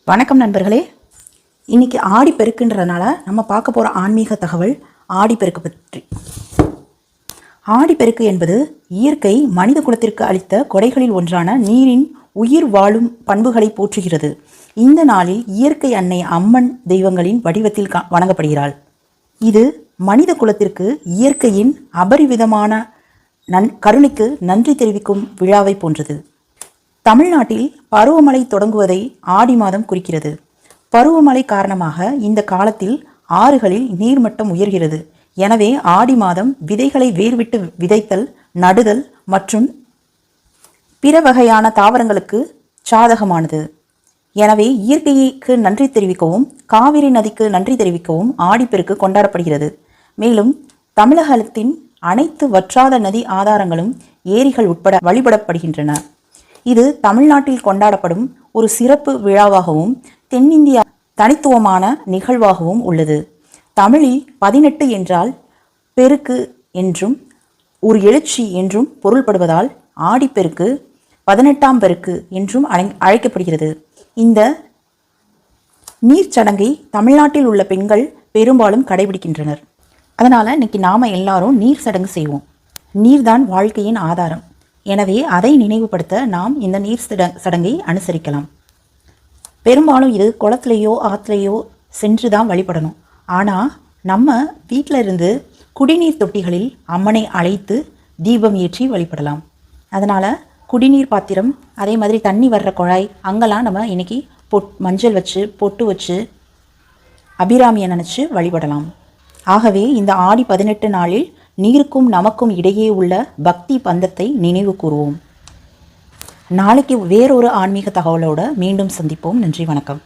வணக்கம் நண்பர்களே. இன்னைக்கு ஆடிப்பெருக்குன்றதுனால நம்ம பார்க்க போகிற ஆன்மீக தகவல் ஆடிப்பெருக்கு பற்றி. ஆடிப்பெருக்கு என்பது இயற்கை மனித குலத்திற்கு அளித்த கொடைகளில் ஒன்றான நீரின் உயிர் வாழும் பண்புகளை போற்றுகிறது. இந்த நாளில் இயற்கை அன்னை அம்மன் தெய்வங்களின் வடிவத்தில் வணங்கப்படுகிறாள். இது மனித குலத்திற்கு இயற்கையின் அபரிவிதமான கருணைக்கு நன்றி தெரிவிக்கும் விழாவை போன்றது. தமிழ்நாட்டில் பருவமழை தொடங்குவதை ஆடி மாதம் குறிக்கிறது. பருவமழை காரணமாக இந்த காலத்தில் ஆறுகளில் நீர்மட்டம் உயர்கிறது. எனவே ஆடி மாதம் விதைகளை வேர்விட்டு விதைத்தல், நடுதல் மற்றும் பிற வகையான தாவரங்களுக்கு சாதகமானது. எனவே இயற்கைக்கு நன்றி தெரிவிக்கவும் காவிரி நதிக்கு நன்றி தெரிவிக்கவும் ஆடிப்பெருக்கு கொண்டாடப்படுகிறது. மேலும் தமிழகத்தின் அனைத்து வற்றாத நதி ஆதாரங்களும் ஏரிகள் உட்பட வழிபடப்படுகின்றன. இது தமிழ்நாட்டில் கொண்டாடப்படும் ஒரு சிறப்பு விழாவாகவும் தென்னிந்தியா தனித்துவமான நிகழ்வாகவும் உள்ளது. தமிழில் 18 என்றால் பெருக்கு என்றும் ஒரு எழுச்சி என்றும் பொருள்படுவதால் ஆடிப்பெருக்கு 18ஆம் பெருக்கு என்றும் அழைக்கப்படுகிறது. இந்த நீர்ச்சடங்கை தமிழ்நாட்டில் உள்ள பெண்கள் பெரும்பாலும் கடைபிடிக்கின்றனர். அதனால் இன்னைக்கு நாம் எல்லாரும் நீர் சடங்கு செய்வோம். நீர்தான் வாழ்க்கையின் ஆதாரம். எனவே அதை நினைவுபடுத்த நாம் இந்த நீர் சடங்கை அனுசரிக்கலாம். பெரும்பாலும் இது குளத்துலேயோ ஆற்றுலையோ சென்று தான் வழிபடணும். ஆனால் நம்ம வீட்டில் இருந்து குடிநீர் தொட்டிகளில் அம்மனை அழைத்து தீபம் ஏற்றி வழிபடலாம். அதனால் குடிநீர் பாத்திரம், அதே மாதிரி தண்ணி வர்ற குழாய், அங்கெல்லாம் நம்ம இன்றைக்கி மஞ்சள் வச்சு பொட்டு வச்சு அபிராமியை நினச்சி வழிபடலாம். ஆகவே இந்த ஆடி 18 நாளில் நீருக்கும் நமக்கும் இடையே உள்ள பக்தி பந்தத்தை நினைவு கூறுவோம். நாளைக்கு வேறொரு ஆன்மீக தகவலோடு மீண்டும் சந்திப்போம். நன்றி, வணக்கம்.